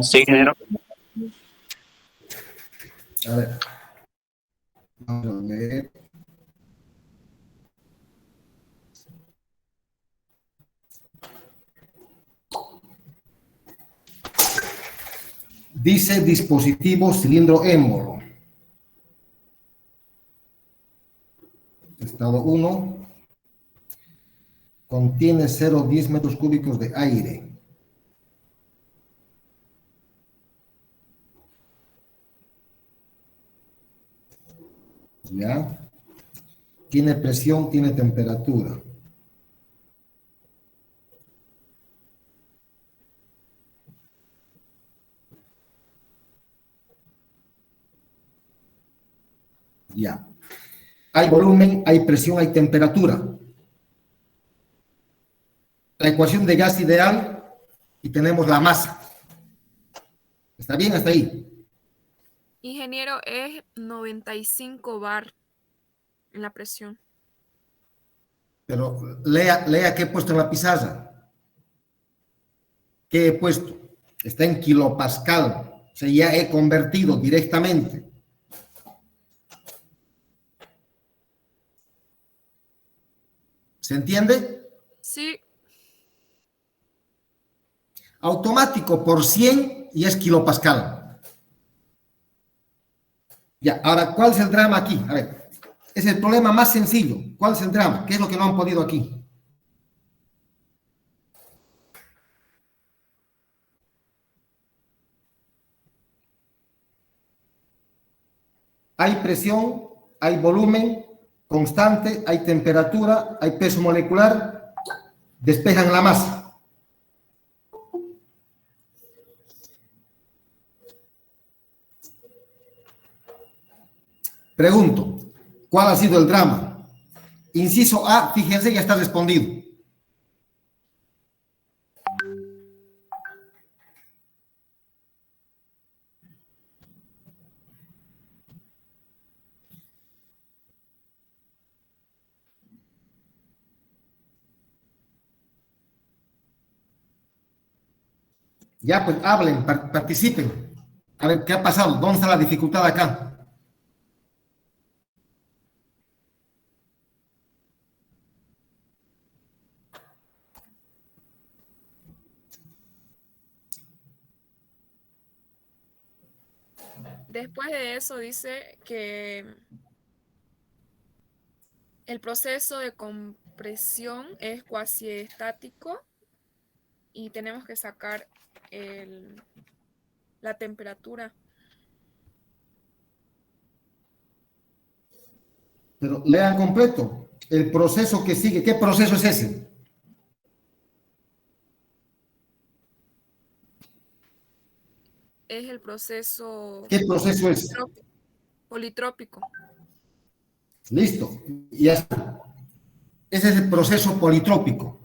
Sí, ingeniero. A ver. Vamos a ver. Dice dispositivo cilindro émbolo. Estado 1. Contiene 0,10 metros cúbicos de aire. ¿Ya? Tiene presión, tiene temperatura. Ya. Hay volumen, hay presión, hay temperatura. La ecuación de gas ideal y tenemos la masa. ¿Está bien hasta ahí? Ingeniero, es 95 bar en la presión. Pero lea qué he puesto en la pizarra. ¿Qué he puesto? Está en kilopascal. O sea, ya he convertido directamente. ¿Se entiende? Sí. Automático por 100 y es kilopascal. Ya, ahora, ¿cuál es el drama aquí? A ver, es el problema más sencillo. ¿Cuál es el drama? ¿Qué es lo que no han podido aquí? Hay presión, hay volumen constante, hay temperatura, hay peso molecular, despejan la masa. Pregunto, ¿cuál ha sido el drama? Inciso A, fíjense, ya está respondido. Ya, pues hablen, participen. A ver, ¿qué ha pasado? ¿Dónde está la dificultad acá? Después de eso dice que el proceso de compresión es cuasi estático y tenemos que sacar la temperatura. Pero lean completo. El proceso que sigue, ¿qué proceso es ese? Es el proceso ¿Qué proceso es? politrópico. Listo. Ya está. Ese es el proceso politrópico.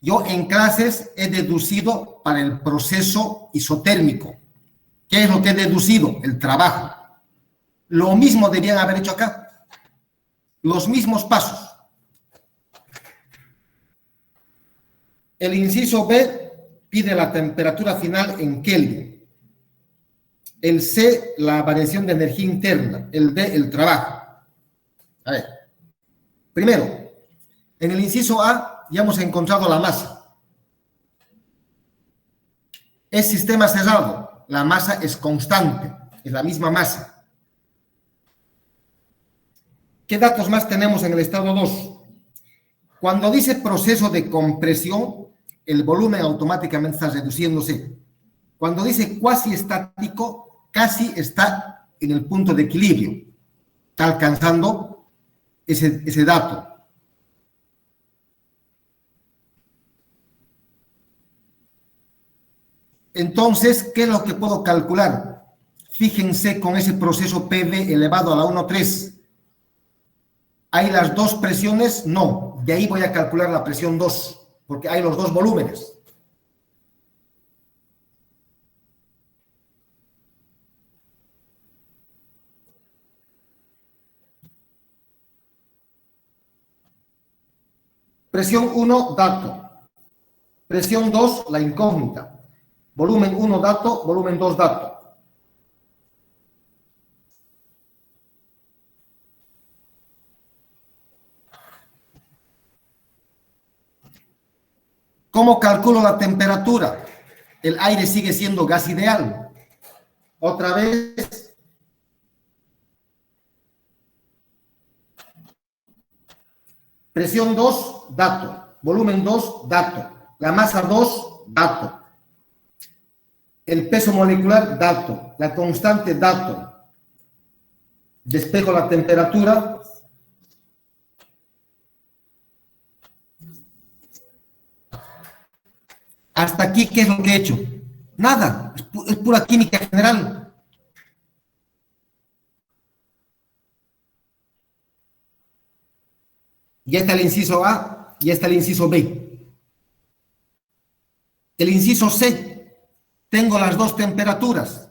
Yo en clases he deducido para el proceso isotérmico. ¿Qué es lo que he deducido? El trabajo. Lo mismo debían haber hecho acá. Los mismos pasos. El inciso B pide la temperatura final en Kelvin. El C, la variación de energía interna. El D, el trabajo. A ver. Primero, en el inciso A ya hemos encontrado la masa. Es sistema cerrado. La masa es constante. Es la misma masa. ¿Qué datos más tenemos en el estado 2? Cuando dice proceso de compresión, el volumen automáticamente está reduciéndose. Cuando dice cuasi estático, casi está en el punto de equilibrio. Está alcanzando ese dato. Entonces, ¿qué es lo que puedo calcular? Fíjense con ese proceso PV elevado a la 1,3. ¿Hay las dos presiones? No. De ahí voy a calcular la presión 2, porque hay los dos volúmenes. Presión 1, dato. Presión 2, la incógnita. volumen 1 dato, volumen 2 dato. ¿Cómo calculo la temperatura? El aire sigue siendo gas ideal. Otra vez, presión 2, dato. Volumen 2, dato. La masa 2, dato. El peso molecular, dato. La constante, dato. Despejo la temperatura. Hasta aquí, ¿qué es lo que he hecho? Nada, es pura química general. Ya está el inciso A, ya está el inciso B. El inciso C, tengo las dos temperaturas.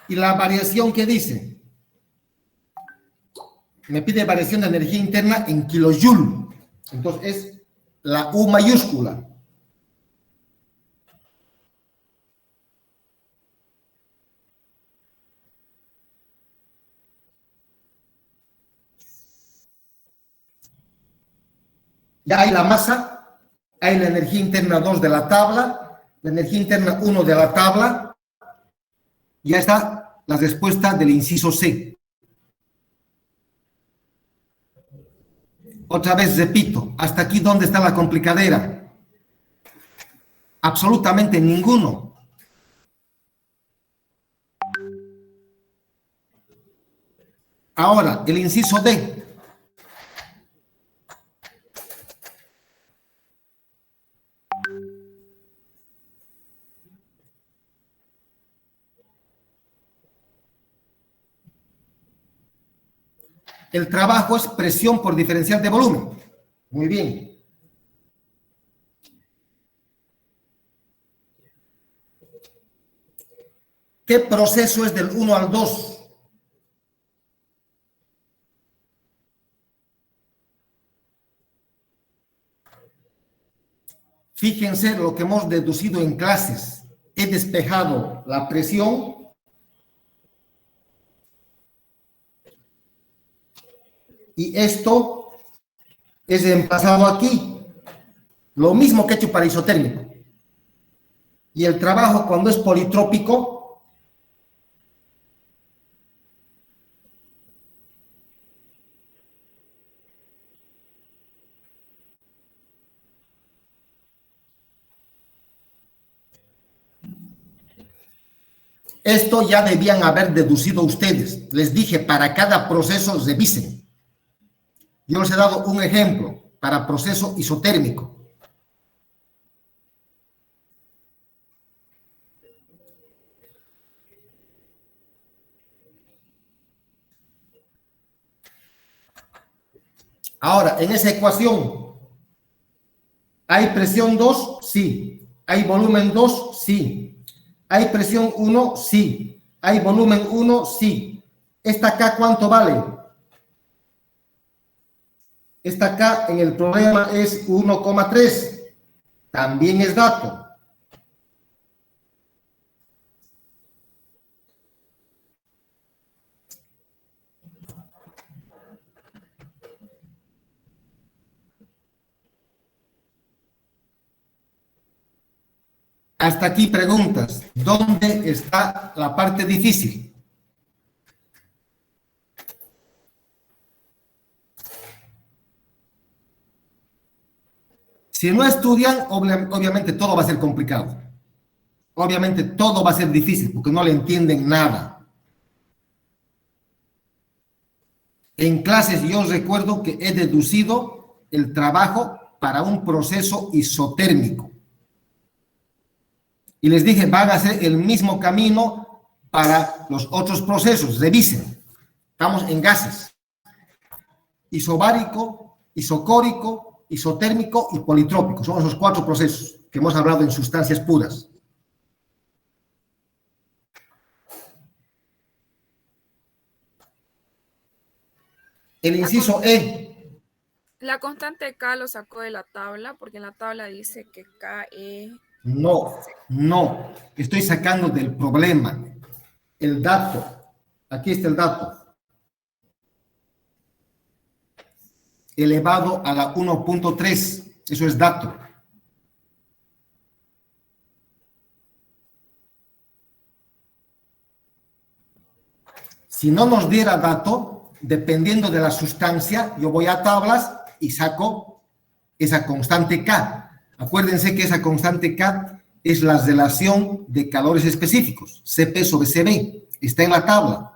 Y la variación que dice, me pide variación de energía interna en kilojoule. Entonces es la U mayúscula. Ya hay la masa, hay la energía interna 2 de la tabla, la energía interna 1 de la tabla. Ya está la respuesta del inciso C. Otra vez repito, hasta aquí, ¿dónde está la complicadera? Absolutamente ninguno. Ahora, el inciso D. El trabajo es presión por diferencial de volumen. Muy bien. ¿Qué proceso es del 1 al 2? Fíjense lo que hemos deducido en clases. He despejado la presión y esto es reemplazado aquí. Lo mismo que he hecho para isotérmico. Y el trabajo, cuando es politrópico, esto ya debían haber deducido ustedes. Les dije, para cada proceso revisen. Yo les he dado un ejemplo para proceso isotérmico. Ahora, en esa ecuación, ¿hay presión 2? Sí. ¿Hay volumen 2? Sí. ¿Hay presión 1? Sí. ¿Hay volumen 1? Sí. ¿Esta acá cuánto vale? Esta acá en el problema es 1,3. También es dato. Hasta aquí preguntas. ¿Dónde está la parte difícil? Si no estudian, obviamente todo va a ser complicado. Obviamente todo va a ser difícil porque no le entienden nada. En clases yo recuerdo que he deducido el trabajo para un proceso isotérmico. Y les dije, van a hacer el mismo camino para los otros procesos. Revisen. Estamos en gases. Isobárico, isocórico, isotérmico y politrópico. Son esos 4 procesos que hemos hablado en sustancias puras. El inciso E. La constante K lo sacó de la tabla, porque en la tabla dice que K es... No. Estoy sacando del problema. El dato. Aquí está el dato. Elevado a la 1.3. Eso es dato. Si no nos diera dato, dependiendo de la sustancia, yo voy a tablas y saco esa constante K. Acuérdense que esa constante K es la relación de calores específicos, Cp sobre Cv, está en la tabla.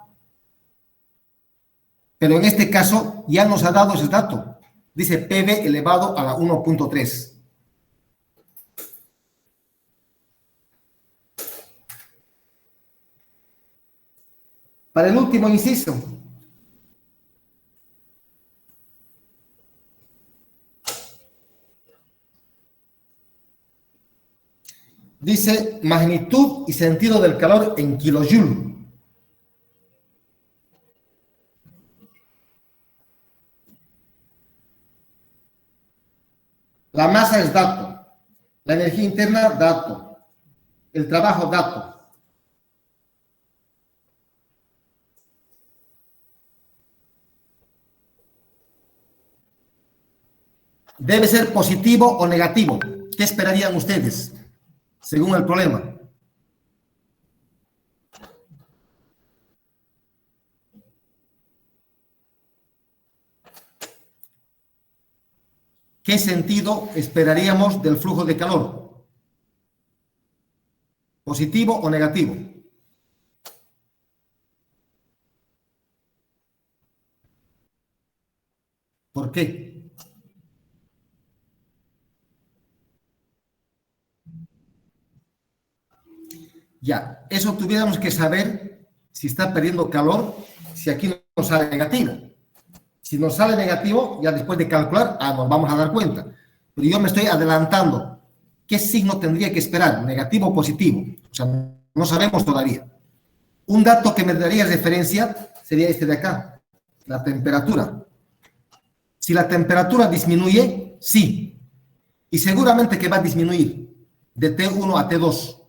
Pero en este caso ya nos ha dado ese dato. Dice Pv elevado a la 1.3. Para el último inciso. Dice magnitud y sentido del calor en kilojoule. La masa es dato. La energía interna, dato. El trabajo, dato. Debe ser positivo o negativo. ¿Qué esperarían ustedes, según el problema? ¿Qué sentido esperaríamos del flujo de calor? ¿Positivo o negativo? ¿Por qué? Ya, eso tuviéramos que saber si está perdiendo calor, si aquí nos sale negativo. Si nos sale negativo, ya después de calcular, nos vamos a dar cuenta. Pero yo me estoy adelantando. ¿Qué signo tendría que esperar? ¿Negativo o positivo? O sea, no sabemos todavía. Un dato que me daría referencia sería este de acá, la temperatura. Si la temperatura disminuye, sí. Y seguramente que va a disminuir de T1 a T2.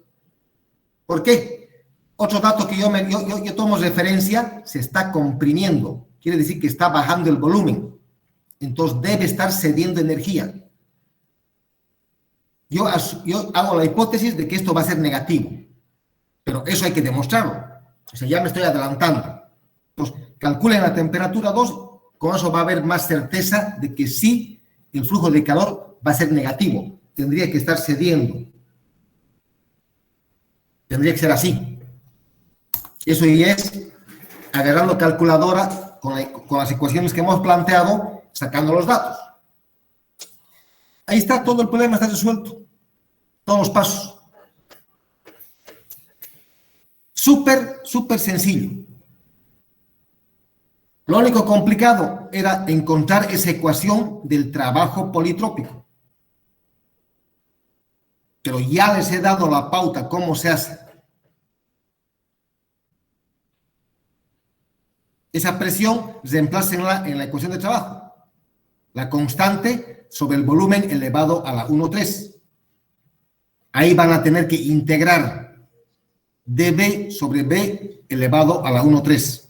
¿Por qué? Otro dato que yo tomo referencia, se está comprimiendo. Quiere decir que está bajando el volumen. Entonces debe estar cediendo energía. Yo hago la hipótesis de que esto va a ser negativo. Pero eso hay que demostrarlo. O sea, ya me estoy adelantando. Entonces, calculen la temperatura 2, con eso va a haber más certeza de que sí, el flujo de calor va a ser negativo. Tendría que estar cediendo. Tendría que ser así. Eso ya es agarrando calculadora con las ecuaciones que hemos planteado, sacando los datos. Ahí está, todo el problema está resuelto. Todos los pasos. Súper sencillo. Lo único complicado era encontrar esa ecuación del trabajo politrópico. Pero ya les he dado la pauta cómo se hace. Esa presión reemplácenla en la ecuación de trabajo. La constante sobre el volumen elevado a la 1.3. Ahí van a tener que integrar dB sobre B elevado a la 1.3.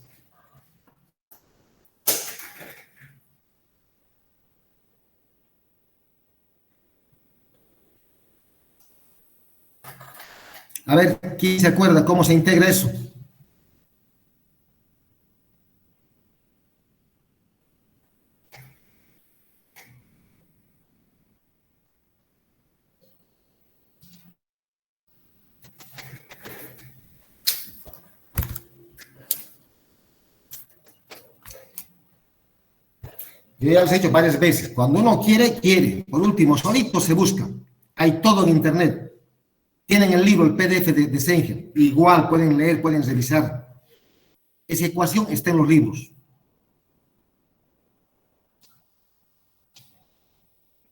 A ver, ¿quién se acuerda cómo se integra eso? Yo ya les he dicho varias veces, cuando uno quiere, quiere. Por último, solito se busca. Hay todo en internet. Tienen el libro, el PDF de Singer. Igual pueden leer, pueden revisar. Esa ecuación está en los libros.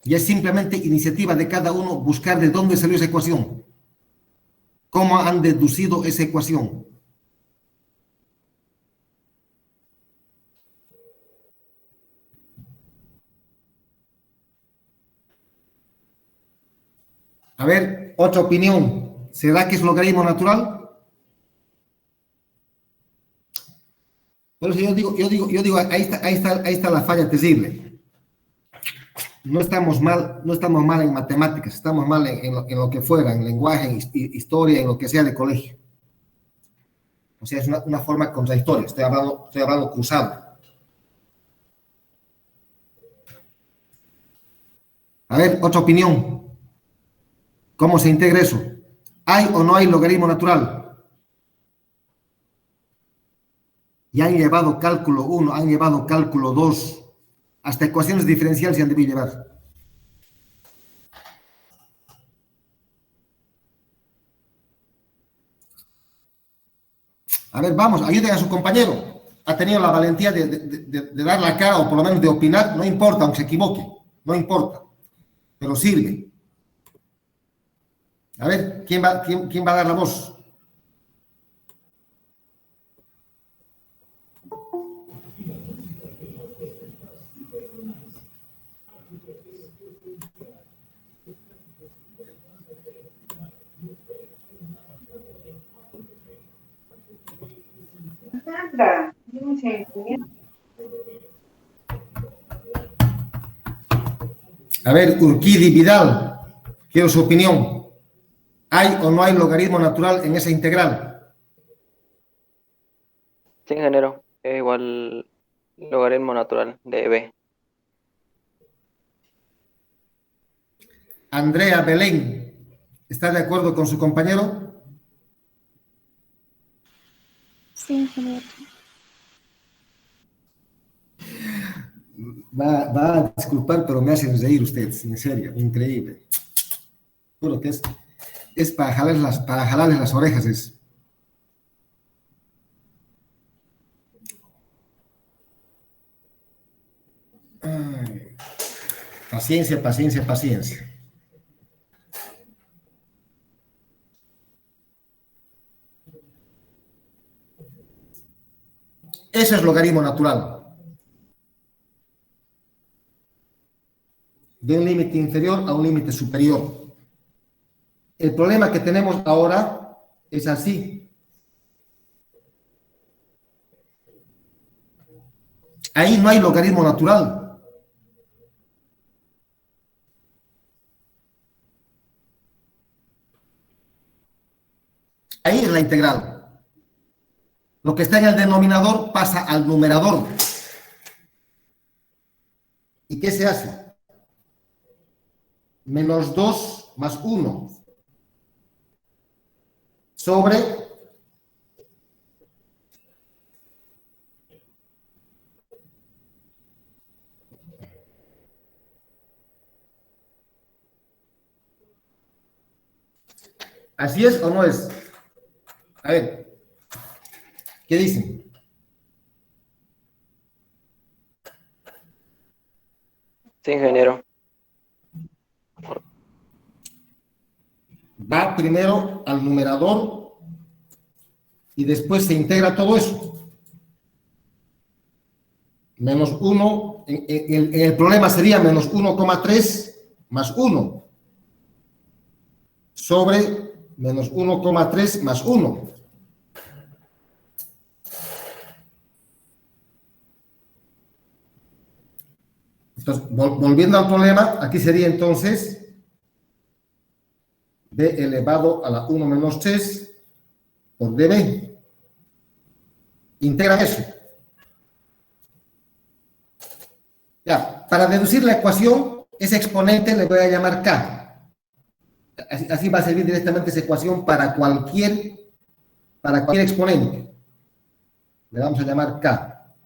Y es simplemente iniciativa de cada uno buscar de dónde salió esa ecuación. ¿Cómo han deducido esa ecuación? A ver, otra opinión. ¿Será que es logaritmo natural? Por eso yo digo, ahí está la falla terrible. No estamos mal en matemáticas, estamos mal en lo que fuera, en lenguaje, en historia, en lo que sea de colegio. O sea, es una forma contradictoria, estoy hablando cruzado. A ver, otra opinión. ¿Cómo se integra eso? ¿Hay o no hay logaritmo natural? Ya han llevado cálculo 1, han llevado cálculo 2, hasta ecuaciones diferenciales se han debido llevar. A ver, vamos, ayuden a su compañero. Ha tenido la valentía de dar la cara o por lo menos de opinar, no importa, aunque se equivoque, no importa, pero sirve. A ver, ¿quién va a dar la voz? Sandra, A ver, Urquidi Vidal, quiero su opinión. ¿Hay o no hay logaritmo natural en esa integral? Sí, ingeniero, es igual logaritmo natural de b. Andrea Belén, ¿está de acuerdo con su compañero? Sí, ingeniero. Va a disculpar, pero me hacen reír ustedes, en serio, increíble. Juro que es para jalarles las orejas. Ay, paciencia, paciencia, paciencia. Eso es logaritmo natural. De un límite inferior a un límite superior. El problema que tenemos ahora es así. Ahí no hay logaritmo natural. Ahí es la integral. Lo que está en el denominador pasa al numerador. ¿Y qué se hace? Menos 2 más 1 sobre ¿así es o no es? A ver, ¿qué dicen? Sí, ingeniero. Va primero al numerador y después se integra todo eso. Menos 1, el problema sería menos 1,3 más 1 sobre menos 1,3 más 1. Entonces, volviendo al problema, aquí sería entonces d elevado a la 1 menos 3 por db. Integran eso. Ya, para deducir la ecuación, ese exponente le voy a llamar k. Así va a servir directamente esa ecuación para cualquier exponente. Le vamos a llamar k.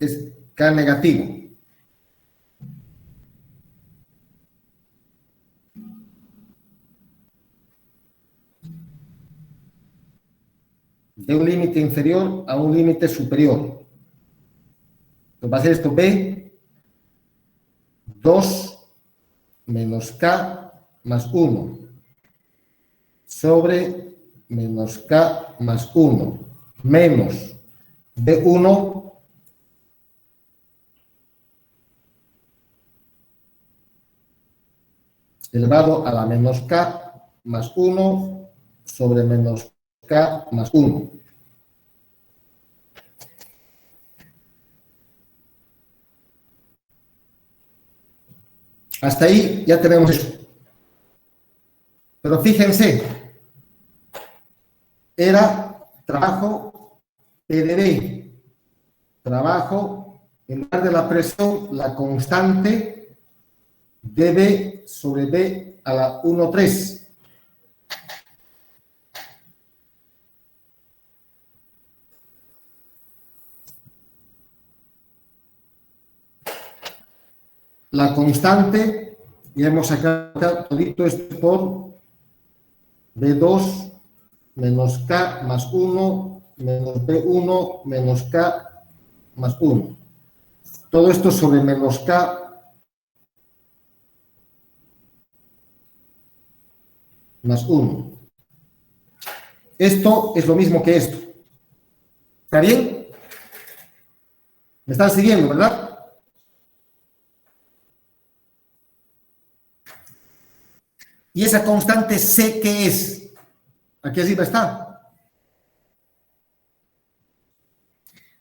Es k negativo. De un límite inferior a un límite superior. Entonces va a ser esto B, 2 menos K más 1 sobre menos K más 1 menos B1 elevado a la menos K más 1 sobre menos K más 1. Hasta ahí ya tenemos eso. Pero fíjense, era trabajo PdB, trabajo en lugar de la presión, la constante dB sobre B a la 1,3. La constante, y hemos sacado todito esto por B2 menos K más 1 menos B1 menos K más 1. Todo esto sobre menos K más 1. Esto es lo mismo que esto. ¿Está bien? ¿Me están siguiendo, verdad? Y esa constante C, ¿qué es? Aquí arriba está.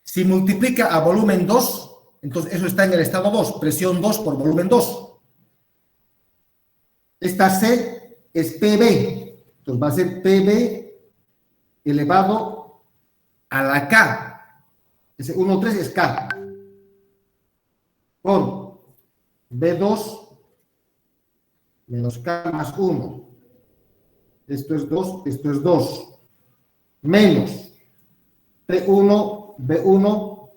Si multiplica a volumen 2, entonces eso está en el estado 2, presión 2 por volumen 2. Esta C es PB, entonces va a ser PB elevado a la K. Ese 1,3 es K. Por B2 menos K más 1. Esto es 2, esto es 2. Menos B1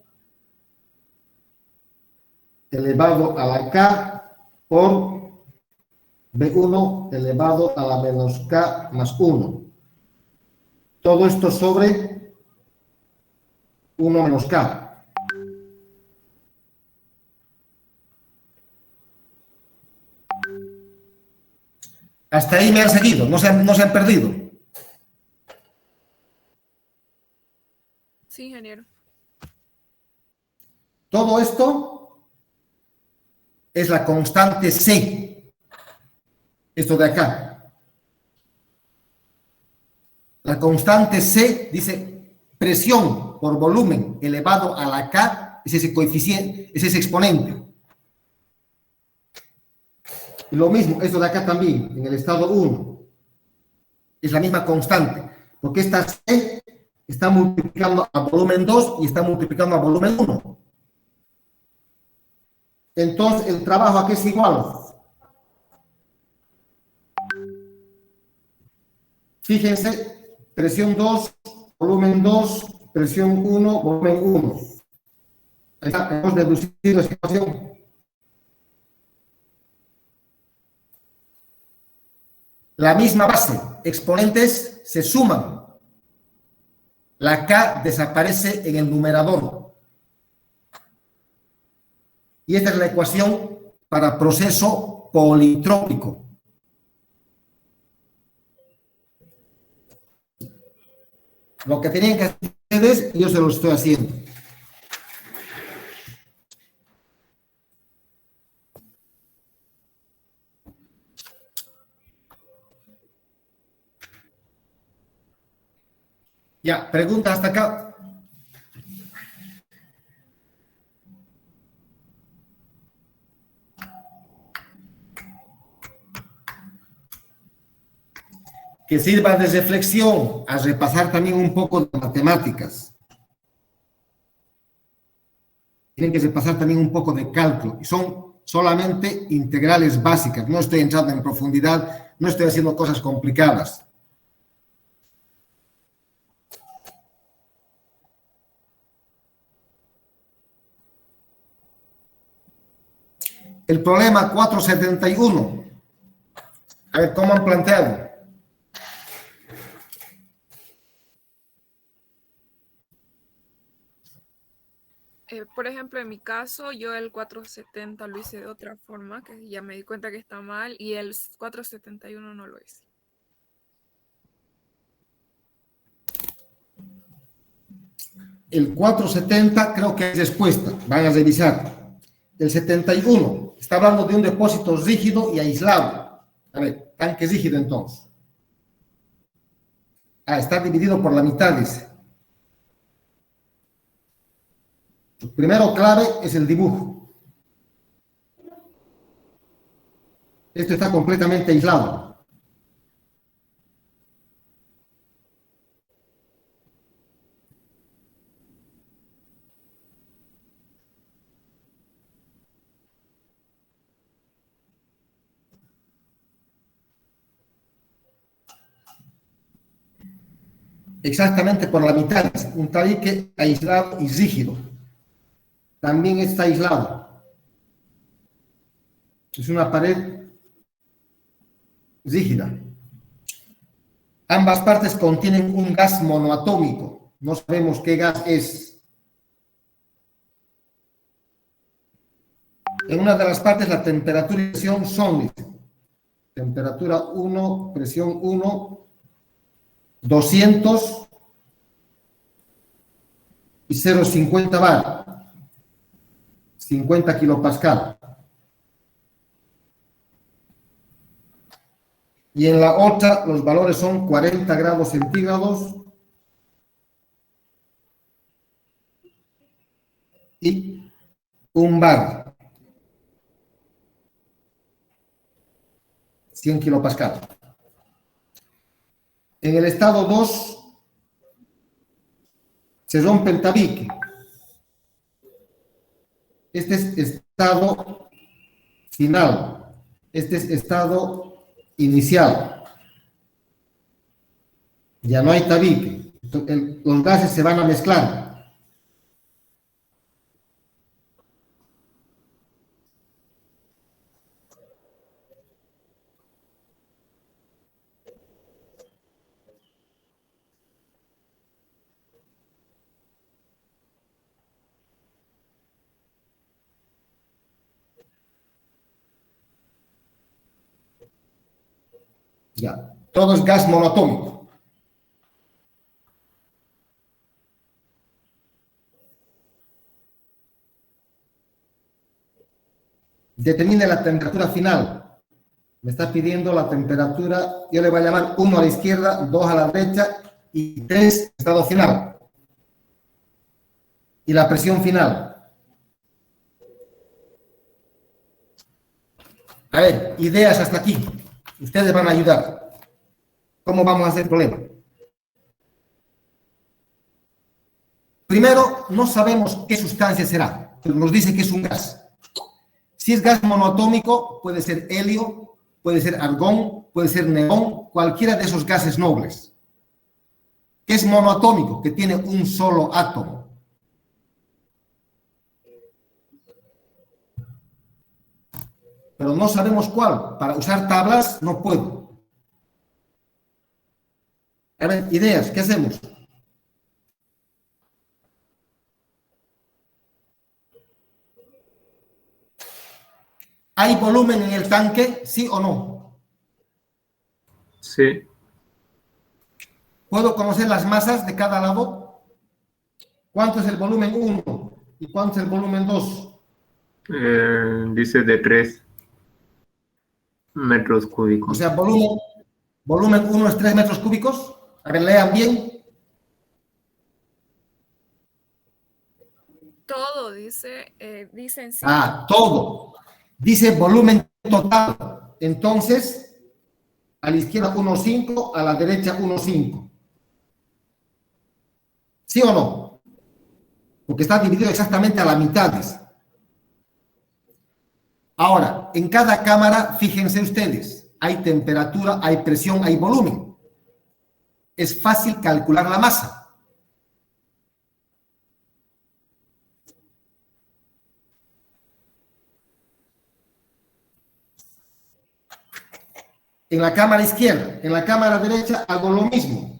elevado a la K por B1 elevado a la menos K más 1. Todo esto sobre 1 menos K. Hasta ahí me han seguido, no se han perdido. Sí, ingeniero. Todo esto es la constante C. Esto de acá. La constante C dice presión por volumen elevado a la K, es ese coeficiente, es ese exponente. Y lo mismo, esto de acá también, en el estado 1. Es la misma constante, porque esta C está multiplicando a volumen 2 y está multiplicando a volumen 1. Entonces, el trabajo aquí es igual. Fíjense, presión 2, volumen 2, presión 1, volumen 1. Ahí está, hemos deducido la situación. La misma base, exponentes se suman. La K desaparece en el numerador. Y esta es la ecuación para proceso politrópico. Lo que tenían que hacer ustedes, yo se lo estoy haciendo. Ya, pregunta hasta acá. Que sirva de reflexión a repasar también un poco de matemáticas. Tienen que repasar también un poco de cálculo. Y son solamente integrales básicas. No estoy entrando en profundidad, no estoy haciendo cosas complicadas. El problema 471. A ver, ¿cómo han planteado? por ejemplo, en mi caso, yo el 470 lo hice de otra forma, que ya me di cuenta que está mal, y el 471 no lo hice. El 470 creo que es respuesta. Van a revisar. El 71 está hablando de un depósito rígido y aislado. A ver, tanque rígido entonces. Está dividido por la mitad, dice. El primero clave es el dibujo. Esto está completamente aislado. Exactamente por la mitad, un tabique aislado y rígido. También está aislado. Es una pared rígida. Ambas partes contienen un gas monoatómico. No sabemos qué gas es. En una de las partes la temperatura y presión son, temperatura 1, presión 1, 200 y 0,50 bar, 50 kilopascal. Y en la otra los valores son 40 grados centígrados y 1 bar, 100 kilopascal. En el estado 2 se rompe el tabique. Este es estado final. Este es estado inicial. Ya no hay tabique. Los gases se van a mezclar. Ya, todo es gas monoatómico. Determine la temperatura final. Me está pidiendo la temperatura, yo le voy a llamar 1 a la izquierda, 2 a la derecha y 3 estado final. Y la presión final. A ver, ideas hasta aquí. Ustedes van a ayudar. ¿Cómo vamos a hacer el problema? Primero, no sabemos qué sustancia será, pero nos dice que es un gas. Si es gas monoatómico, puede ser helio, puede ser argón, puede ser neón, cualquiera de esos gases nobles. ¿Qué es monoatómico? Que tiene un solo átomo. Pero no sabemos cuál. Para usar tablas no puedo. A ver, ideas, ¿qué hacemos? ¿Hay volumen en el tanque, sí o no? Sí. ¿Puedo conocer las masas de cada lado? ¿Cuánto es el volumen 1 y cuánto es el volumen 2? Dice de 3 metros O cúbicos. sea, volumen 1 es 3 metros cúbicos. A ver, lean bien. Todo dice en sí. Todo. Dice volumen total. Entonces, a la izquierda 1,5, a la derecha 1,5. ¿Sí o no? Porque está dividido exactamente a la mitad. Ahora, en cada cámara, fíjense ustedes, hay temperatura, hay presión, hay volumen. Es fácil calcular la masa. En la cámara izquierda, en la cámara derecha hago lo mismo.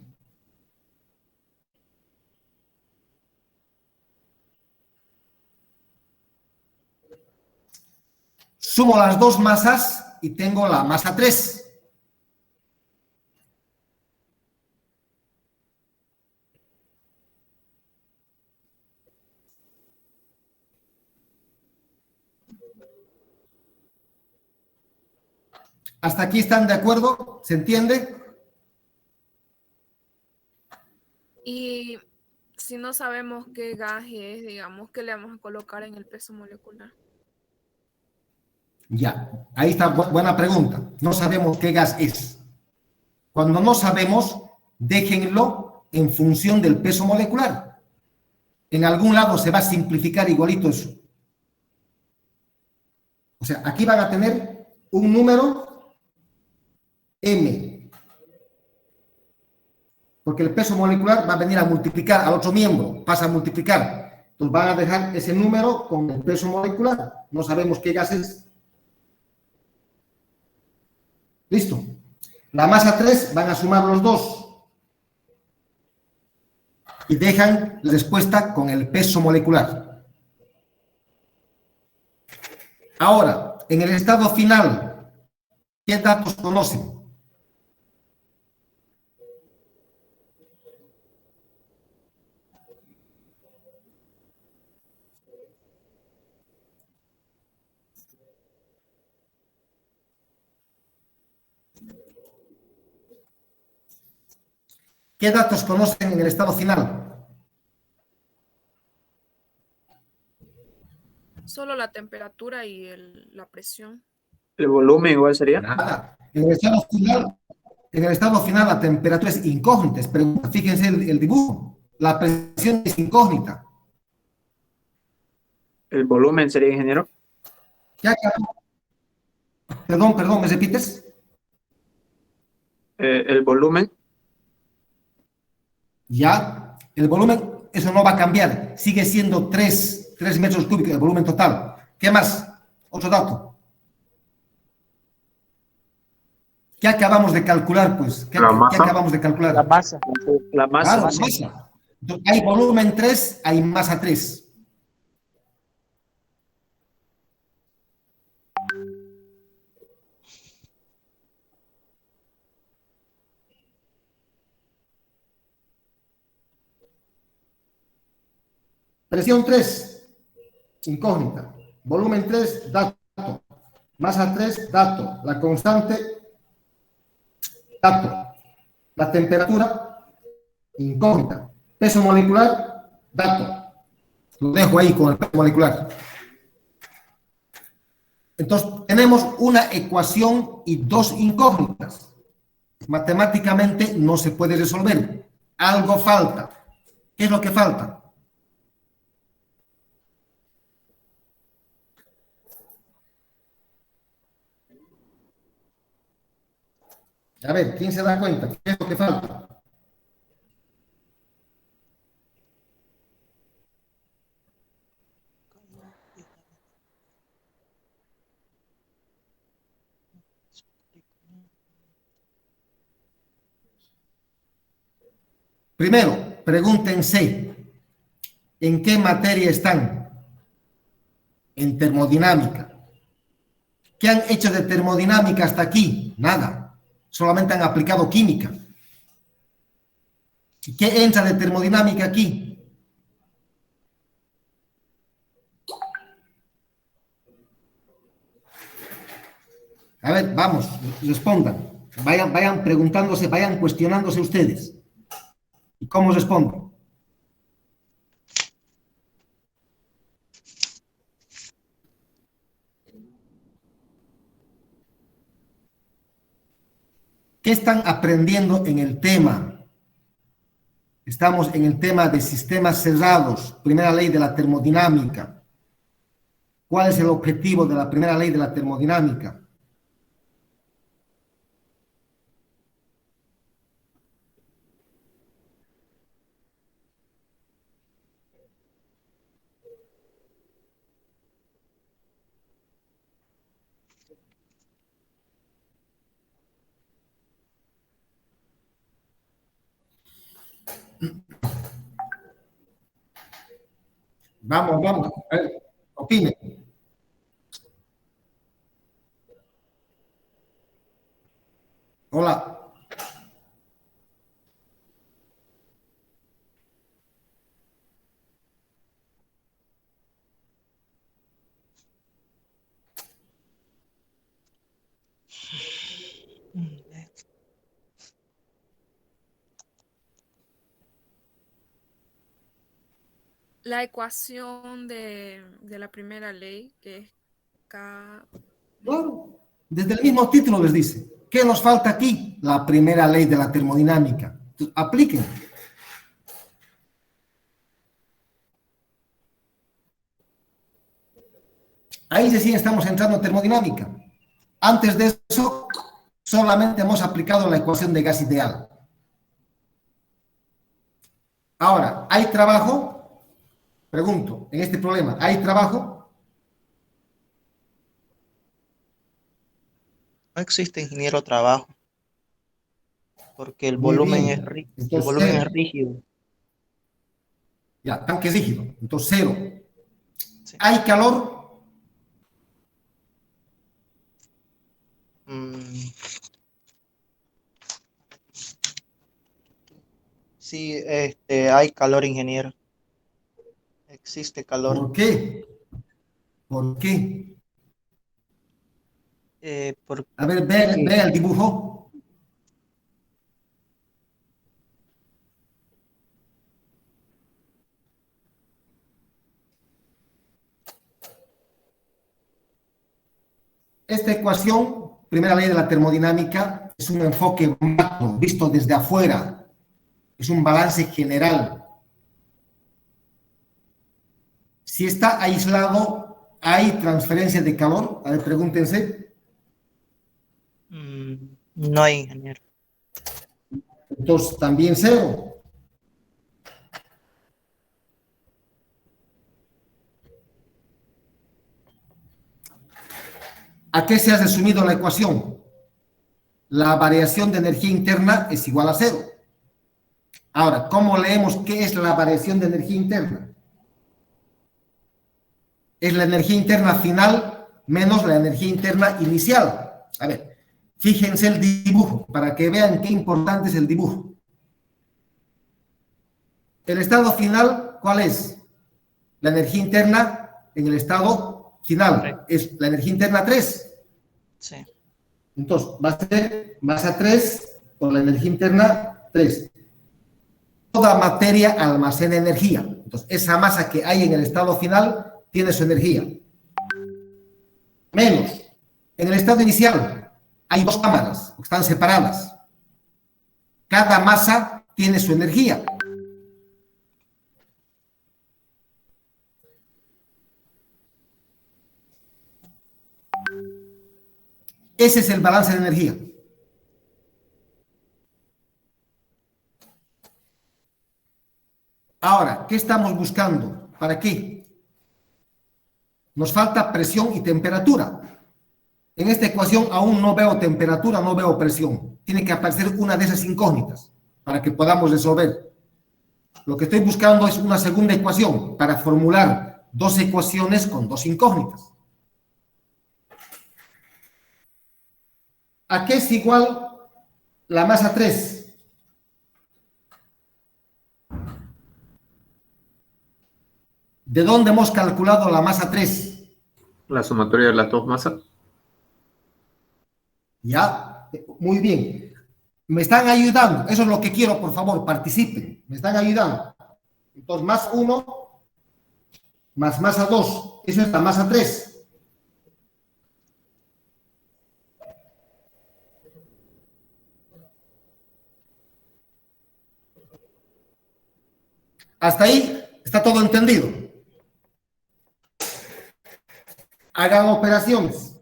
Sumo las dos masas y tengo la masa 3. ¿Hasta aquí están de acuerdo? ¿Se entiende? Y si no sabemos qué gas es, digamos, ¿qué le vamos a colocar en el peso molecular? Ya, ahí está, buena pregunta. No sabemos qué gas es. Cuando no sabemos, déjenlo en función del peso molecular. En algún lado se va a simplificar igualito eso. O sea, aquí van a tener un número M, porque el peso molecular va a venir a multiplicar al otro miembro, pasa a multiplicar. Entonces van a dejar ese número con el peso molecular. No sabemos qué gas es. Listo. La masa 3 van a sumar los dos y dejan la respuesta con el peso molecular. Ahora, en el estado final, ¿qué datos conocen? ¿Qué datos conocen en el estado final? Solo la temperatura y la presión. El volumen igual sería. Nada. En el estado final la temperatura es incógnita. Fíjense el dibujo. La presión es incógnita. El volumen sería, ingeniero. ¿Ya acabamos? Perdón, ¿me repites? El volumen. Ya, el volumen, eso no va a cambiar. Sigue siendo 3 metros cúbicos, el volumen total. ¿Qué más? Otro dato. ¿Qué acabamos de calcular, pues? ¿Qué acabamos de calcular? La masa. La masa. Claro, masa. Entonces, hay volumen 3, hay masa 3. Presión 3, incógnita. Volumen 3, dato. Masa 3, dato. La constante, dato. La temperatura, incógnita. Peso molecular, dato. Lo dejo ahí con el peso molecular. Entonces, tenemos una ecuación y dos incógnitas. Matemáticamente no se puede resolver. Algo falta. ¿Qué es lo que falta? A ver, ¿quién se da cuenta? ¿Qué es lo que falta? Primero, pregúntense, ¿en qué materia están? En termodinámica. ¿Qué han hecho de termodinámica hasta aquí? Nada. Solamente han aplicado química. ¿Qué entra de termodinámica aquí? A ver, vamos, respondan. Vayan preguntándose, vayan cuestionándose ustedes. ¿Y cómo responden? ¿Qué están aprendiendo en el tema? Estamos en el tema de sistemas cerrados, primera ley de la termodinámica. ¿Cuál es el objetivo de la primera ley de la termodinámica? Vamos, a ver, opinen. Hola. La ecuación de la primera ley, que es K. Claro, desde el mismo título les dice. ¿Qué nos falta aquí? La primera ley de la termodinámica. Entonces, apliquen. Ahí recién estamos entrando en termodinámica. Antes de eso, solamente hemos aplicado la ecuación de gas ideal. Ahora, ¿hay trabajo? Pregunto, en este problema, ¿hay trabajo? No existe, ingeniero, trabajo, porque el Muy volumen bien. es, el Entonces, volumen es cero. rígido. Ya, tanque rígido. Entonces, cero. Sí. ¿Hay calor? Mm, sí, hay calor, ingeniero. Existe calor. ¿Por qué? ¿Por qué? Porque A ver, ve el dibujo. Esta ecuación, primera ley de la termodinámica, es un enfoque macro, visto desde afuera. Es un balance general. Si está aislado, ¿hay transferencia de calor? A ver, pregúntense. no hay, ingeniero. Entonces, también cero. ¿A qué se ha resumido la ecuación? La variación de energía interna es igual a cero. Ahora, ¿cómo leemos qué es la variación de energía interna? Es la energía interna final menos la energía interna inicial. A ver, fíjense el dibujo para que vean qué importante es el dibujo. El estado final, ¿cuál es? La energía interna en el estado final es la energía interna 3. Sí. Entonces, va a ser masa 3 por la energía interna 3. Toda materia almacena energía. Entonces, esa masa que hay en el estado final tiene su energía. Menos. En el estado inicial hay dos cámaras, que están separadas. Cada masa tiene su energía. Ese es el balance de energía. Ahora, ¿qué estamos buscando? ¿Para qué? Nos falta presión y temperatura. En esta ecuación aún no veo temperatura, no veo presión. Tiene que aparecer una de esas incógnitas para que podamos resolver. Lo que estoy buscando es una segunda ecuación para formular dos ecuaciones con dos incógnitas. ¿A qué es igual la masa 3? ¿De dónde hemos calculado la masa 3? La sumatoria de las dos masas. Ya, muy bien. Me están ayudando. Eso es lo que quiero, por favor, participen. Me están ayudando. Entonces, más 1 más masa 2. Eso es la masa 3. Hasta ahí está todo entendido. Hagan operaciones.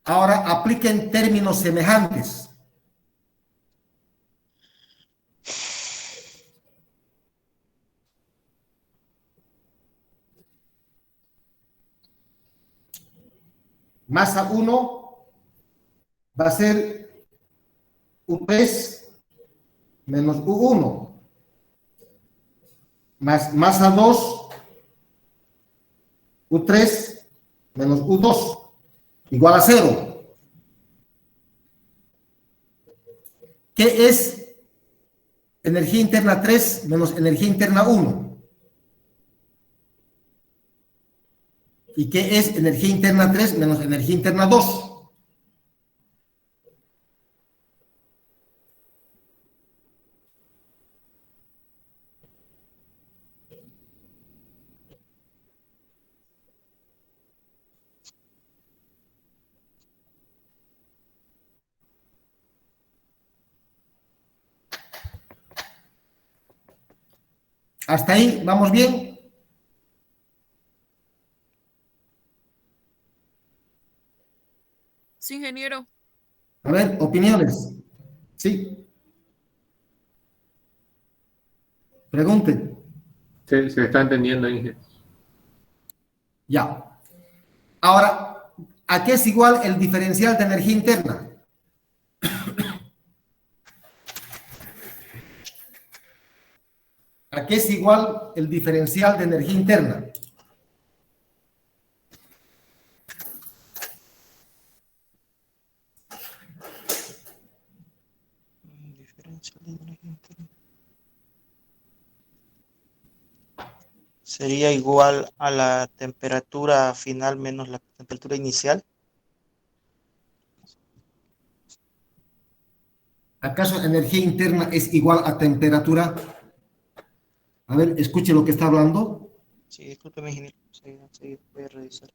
Ahora apliquen términos semejantes. Masa 1 va a ser U3 menos U1. más masa 2, U3 menos U2, igual a 0. ¿Qué es energía interna 3 menos energía interna 1? ¿Y qué es energía interna 3 menos energía interna 2? ¿Hasta ahí vamos bien? Sí, ingeniero. A ver, opiniones. Sí. Pregunten. Se está entendiendo, Inge. Ya. Ahora, ¿a qué es igual el diferencial de energía interna? ¿A qué es igual el diferencial de energía interna? Diferencial de energía interna. Sería igual a la temperatura final menos la temperatura inicial. ¿Acaso energía interna es igual a temperatura? A ver, escuche lo que está hablando. Sí, discúlpeme, ingeniero. Sí, voy a revisar.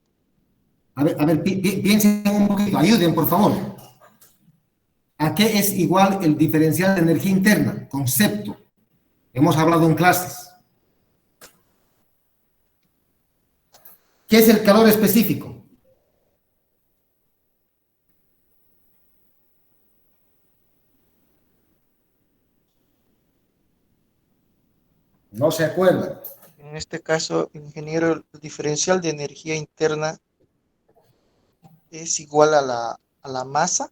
A ver, piensen un poquito, ayuden, por favor. ¿A qué es igual el diferencial de energía interna? Concepto. Hemos hablado en clases. ¿Qué es el calor específico? No se acuerdan. En este caso, ingeniero, el diferencial de energía interna es igual a la masa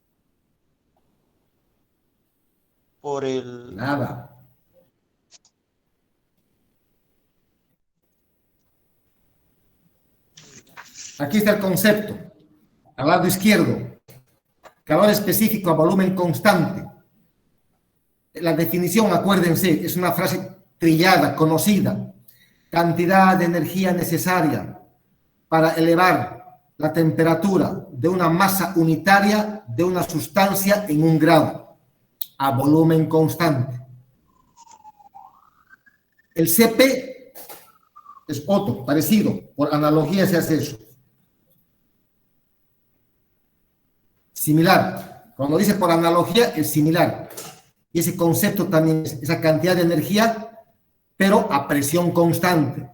por el... Nada. Aquí está el concepto. Al lado izquierdo. Calor específico a volumen constante. La definición, acuérdense, es una frase trillada, conocida. Cantidad de energía necesaria para elevar la temperatura de una masa unitaria de una sustancia en 1 grado a volumen constante. El CP es otro, parecido, por analogía se hace eso. Similar. Cuando dice por analogía, es similar. Y ese concepto también es esa cantidad de energía, pero a presión constante.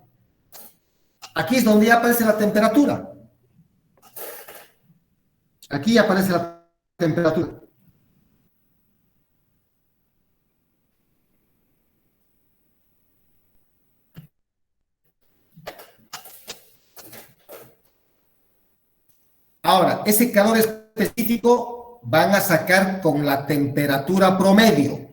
Aquí es donde ya aparece la temperatura. Aquí aparece la temperatura. Ahora, ese calor específico van a sacar con la temperatura promedio.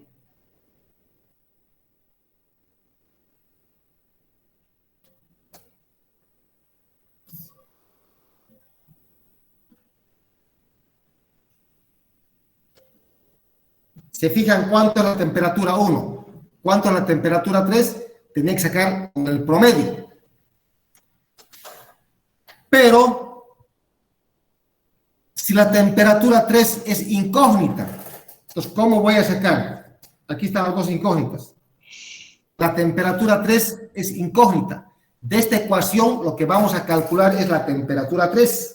¿Se fijan cuánto es la temperatura 1? ¿Cuánto es la temperatura 3? Tenía que sacar con el promedio. Pero, si la temperatura 3 es incógnita, entonces, ¿cómo voy a sacar? Aquí están las dos incógnitas. La temperatura 3 es incógnita. De esta ecuación, lo que vamos a calcular es la temperatura 3.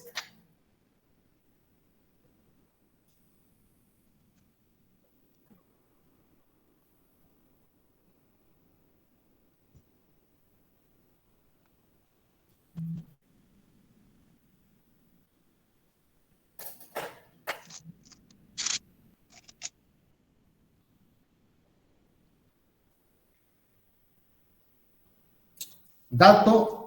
Dato.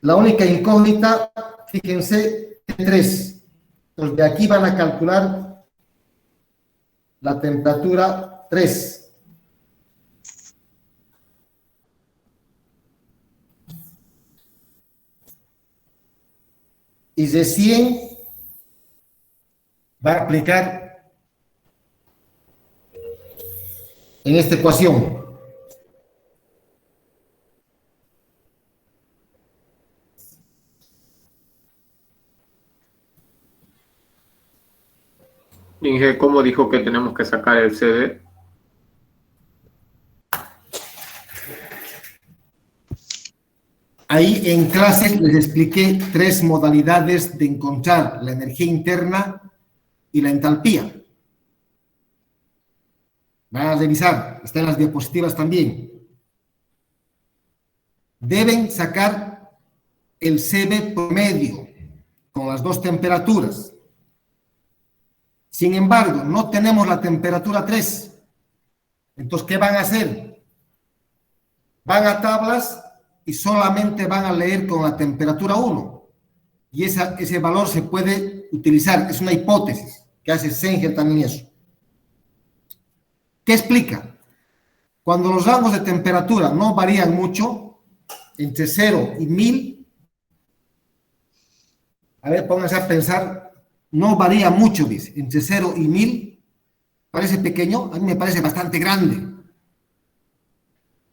La única incógnita, fíjense, T3. Entonces, de aquí van a calcular la temperatura 3. Y recién va a aplicar en esta ecuación. Inge, ¿cómo dijo que tenemos que sacar el CD? Ahí en clases les expliqué 3 modalidades de encontrar la energía interna y la entalpía. Van a revisar, está en las diapositivas también. Deben sacar el CB promedio con las 2 temperaturas. Sin embargo, no tenemos la temperatura 3. Entonces, ¿qué van a hacer? Van a tablas y solamente van a leer con la temperatura 1. Y ese valor se puede utilizar. Es una hipótesis que hace Sengel también eso. ¿Qué explica? Cuando los rangos de temperatura no varían mucho, entre 0 y 1000, a ver, pónganse a pensar, no varía mucho, dice, entre 0 y 1000, parece pequeño, a mí me parece bastante grande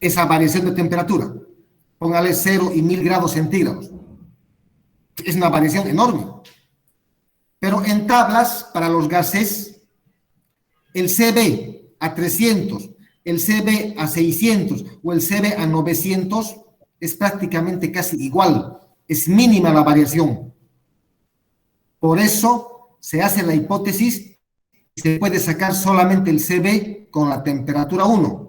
esa variación de temperatura. Póngale 0 y 1000 grados centígrados. Es una variación enorme. Pero en tablas, para los gases, el CB a 300, el CB a 600 o el CB a 900 es prácticamente casi igual. Es mínima la variación. Por eso se hace la hipótesis y se puede sacar solamente el CB con la temperatura 1.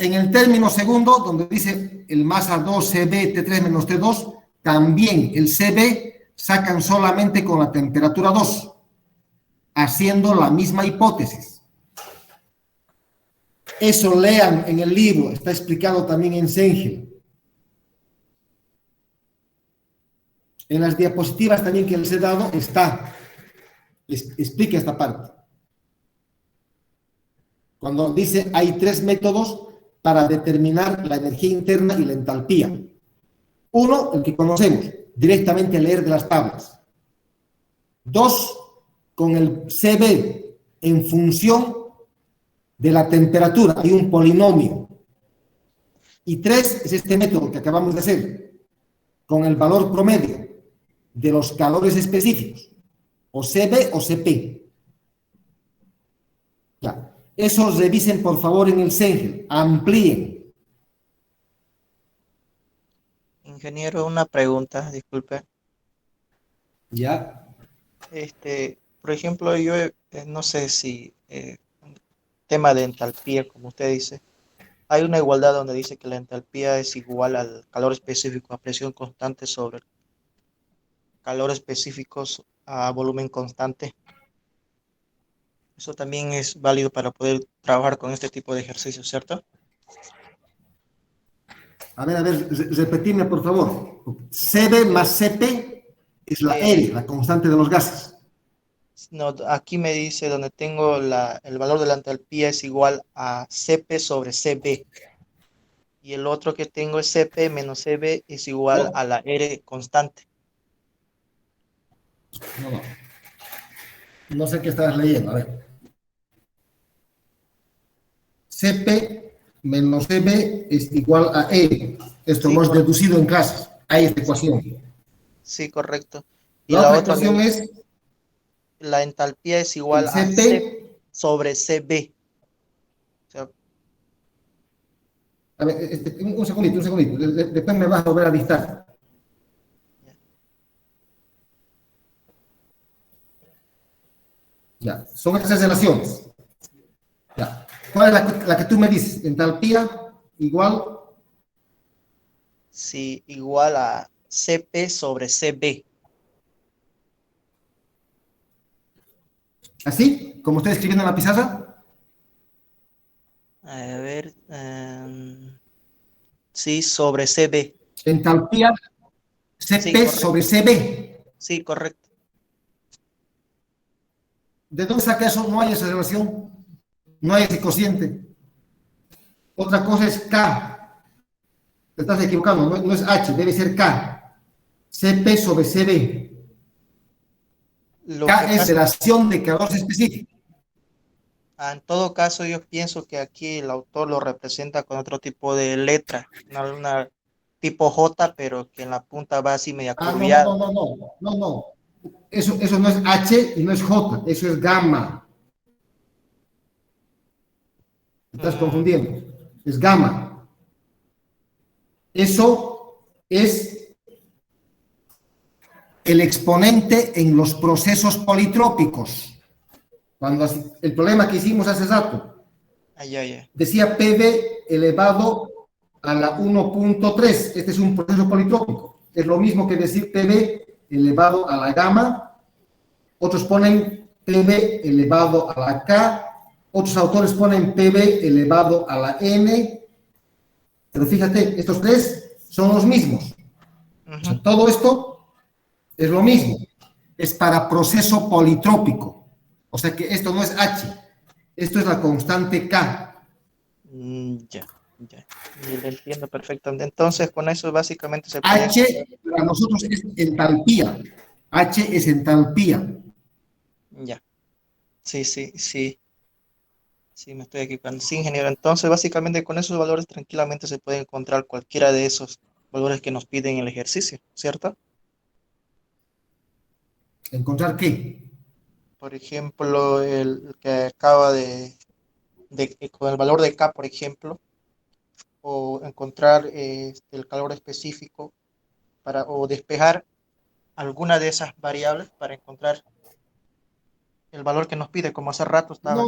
En el término segundo, donde dice el masa 2 CB T3 menos T2, también el CB sacan solamente con la temperatura 2, haciendo la misma hipótesis. Eso lean en el libro, está explicado también en Sengel. En las diapositivas también que les he dado está, explica esta parte. Cuando dice hay 3 métodos para determinar la energía interna y la entalpía. Uno, el que conocemos, directamente leer de las tablas. 2, con el CB en función de la temperatura, hay un polinomio. Y 3 es este método que acabamos de hacer, con el valor promedio de los calores específicos, o CB o CP. Ya. Eso revisen por favor en el Sengel, amplíen. Ingeniero, una pregunta, disculpe. Ya. Por ejemplo, yo no sé si tema de entalpía, como usted dice, hay una igualdad donde dice que la entalpía es igual al calor específico a presión constante sobre calor específicos a volumen constante. Eso también es válido para poder trabajar con este tipo de ejercicios, ¿cierto? A ver, repetidme por favor. CB más CP es la R, la constante de los gases. No, aquí me dice donde tengo el valor de la entalpía es igual a CP sobre CB. Y el otro que tengo es CP menos CB es igual a la R constante. No sé qué estás leyendo, a ver. CP menos CB es igual a E. Esto Sí, hemos correcto. deducido en clases. Hay esta ecuación. Sí, correcto. Y La la otra otra ecuación es la entalpía es igual el a CP C sobre CB. O sea, a ver, un segundito. Después me vas a volver a dictar. Ya, son esas relaciones. Ya. ¿Cuál es la que tú me dices? Entalpía igual. sí, igual a CP sobre CB. ¿Así? Como estoy escribiendo en la pizarra. A ver, sí, sobre CB. Entalpía Sí, CP correcto. sobre CB. Sí, correcto. ¿De dónde saca eso? No hay esa relación, no hay ese cociente. Otra cosa es K. Te estás equivocando, no es H, debe ser K. CP sobre CB. Lo K que es pasa, relación de calor específico. en todo caso, yo pienso que aquí el autor lo representa con otro tipo de letra, una tipo J, pero que en la punta va así media Ah, curviada. no. Eso no es H y no es J, eso es gamma. Estás Mm, confundiendo. Es gamma. Eso es el exponente en los procesos politrópicos. El problema que hicimos hace rato, ya. decía PV elevado a la 1.3. Este es un proceso politrópico. Es lo mismo que decir PV elevado a la gamma. Otros ponen PV elevado a la K. Otros autores ponen PV elevado a la N. Pero fíjate, estos tres son los mismos. O sea, todo esto es lo mismo. Es para proceso politrópico. O sea que esto no es H. Esto es la constante K. Ya. Y lo entiendo perfectamente. Entonces, con eso básicamente se puede... H para nosotros es entalpía. H es entalpía. Ya. Sí. Sí, me estoy equivocando. Sí, ingeniero. Entonces, básicamente con esos valores tranquilamente se puede encontrar cualquiera de esos valores que nos piden en el ejercicio, ¿cierto? ¿Encontrar qué? Por ejemplo, el que acaba con el valor de K, por ejemplo, o encontrar el calor específico o despejar alguna de esas variables para encontrar el valor que nos pide, como hace rato estaba.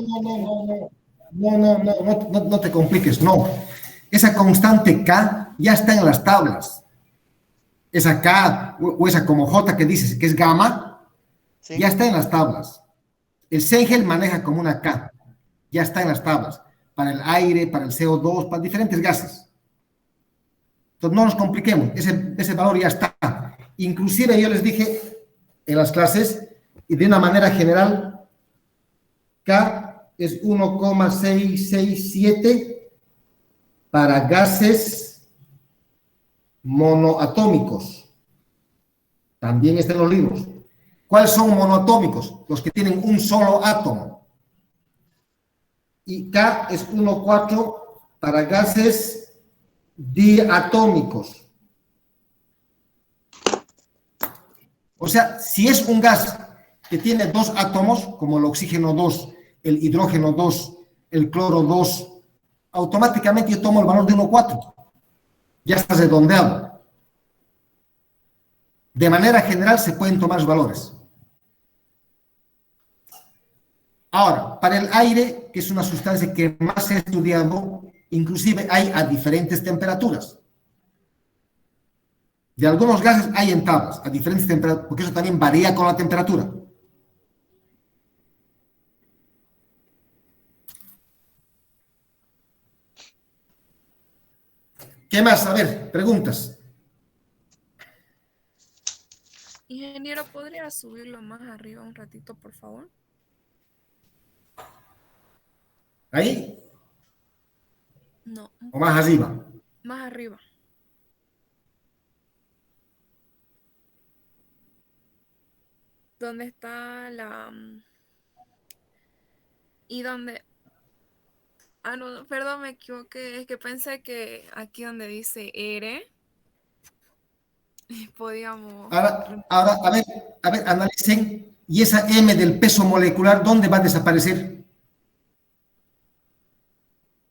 No te compliques, no. Esa constante K ya está en las tablas. Esa K o esa como J que dices que es gamma, ¿Sí? ya está en las tablas. El Sengel maneja como una K, ya está en las tablas. Para el aire, para el CO2, para diferentes gases. Entonces no nos compliquemos, ese valor ya está. Inclusive yo les dije en las clases, y de una manera general, K es 1,667 para gases monoatómicos. También está en los libros. ¿Cuáles son monoatómicos? Los que tienen un solo átomo. Y K es 1,4 para gases diatómicos. O sea, si es un gas que tiene dos átomos, como el oxígeno 2, el hidrógeno 2, el cloro 2, automáticamente yo tomo el valor de 1,4. Ya está redondeado. De manera general se pueden tomar valores. Ahora, para el aire, que es una sustancia que más he estudiado, inclusive hay a diferentes temperaturas. De algunos gases hay en tablas, a diferentes temperaturas, porque eso también varía con la temperatura. ¿Qué más? A ver, preguntas. Ingeniero, ¿podría subirlo más arriba un ratito, por favor? ¿Ahí? No, un ¿O más poco arriba? más arriba. ¿Dónde está la... y dónde... Ah, no, perdón, me equivoqué. Es que pensé que aquí donde dice R, podíamos... Ahora, a ver, analicen. ¿Y esa M del peso molecular, dónde va a desaparecer?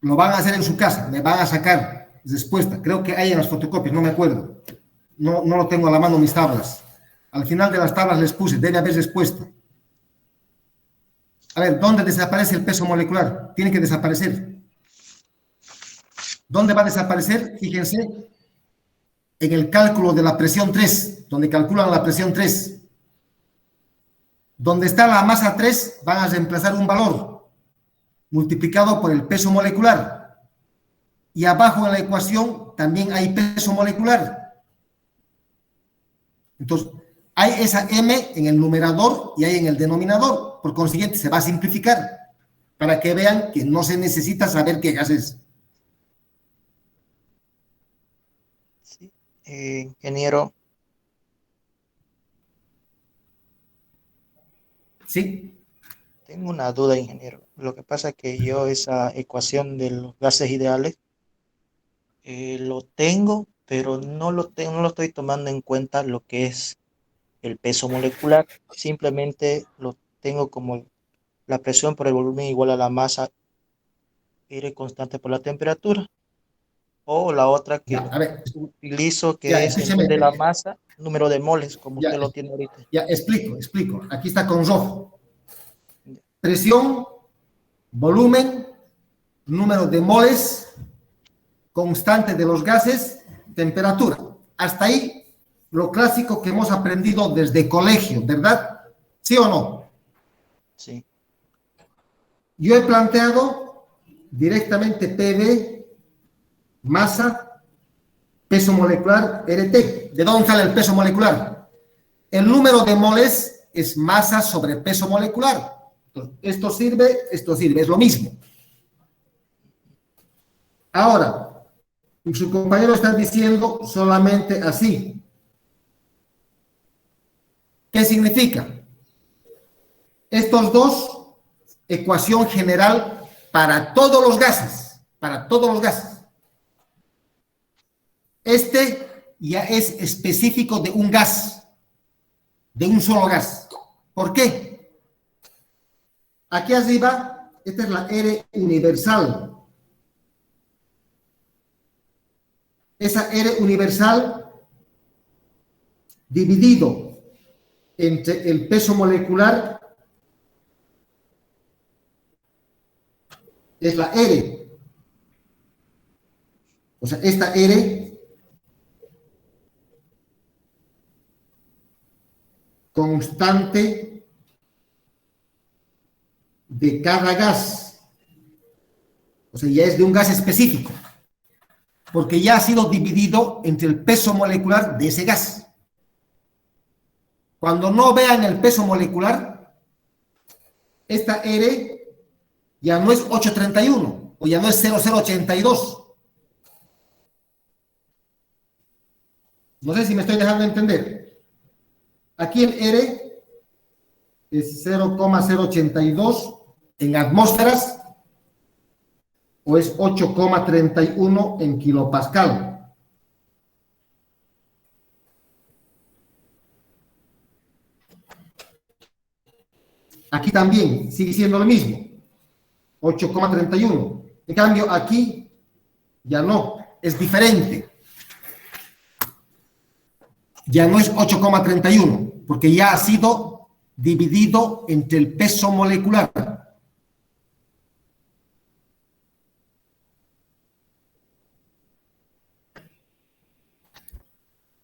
Lo van a hacer en su casa, me van a sacar respuesta. Creo que hay en las fotocopias, no me acuerdo. No lo tengo a la mano mis tablas. Al final de las tablas les puse, debe haber respuesta. A ver, ¿dónde desaparece el peso molecular? Tiene que desaparecer. ¿Dónde va a desaparecer? Fíjense, en el cálculo de la presión 3, donde calculan la presión 3. Donde está la masa 3, van a reemplazar un valor multiplicado por el peso molecular. Y abajo en la ecuación también hay peso molecular. Entonces, hay esa M en el numerador y hay en el denominador. por consiguiente, se va a simplificar para que vean que no se necesita saber qué gas es. Sí. Ingeniero, ¿Sí? tengo una duda, ingeniero. Lo que pasa es que yo esa ecuación de los gases ideales lo tengo, pero no lo estoy tomando en cuenta lo que es el peso molecular. Simplemente lo tengo como la presión por el volumen igual a la masa, aire constante por la temperatura. O la otra Ya, que a ver, utilizo ya, que es en vez escúcheme, de la masa, número de moles, como ya, usted lo tiene ahorita. ya, explico. Aquí está con rojo. Presión, volumen, número de moles, constante de los gases, temperatura. Hasta ahí lo clásico que hemos aprendido desde colegio, ¿verdad? ¿Sí o no? Sí, Yo he planteado directamente PV, masa, peso molecular, RT. ¿De dónde sale el peso molecular? El número de moles es masa sobre peso molecular. Entonces, esto sirve, es lo mismo. Ahora, su compañero está diciendo solamente así. ¿Qué significa? Estos dos, ecuación general para todos los gases, para todos los gases. Este ya es específico de un gas, de un solo gas. ¿Por qué? Aquí arriba, esta es la R universal. Esa R universal dividido entre el peso molecular es la R. O sea, esta R constante de cada gas. O sea, ya es de un gas específico, porque ya ha sido dividido entre el peso molecular de ese gas. Cuando no vean el peso molecular, esta R ya no es 831 o ya no es 0082. No sé si me estoy dejando entender. Aquí el R es 0,082 en atmósferas o es 8,31 en kilopascal. Aquí también sigue siendo lo mismo, 8,31. En cambio, aquí ya no, es diferente. Ya no es 8,31, porque ya ha sido dividido entre el peso molecular.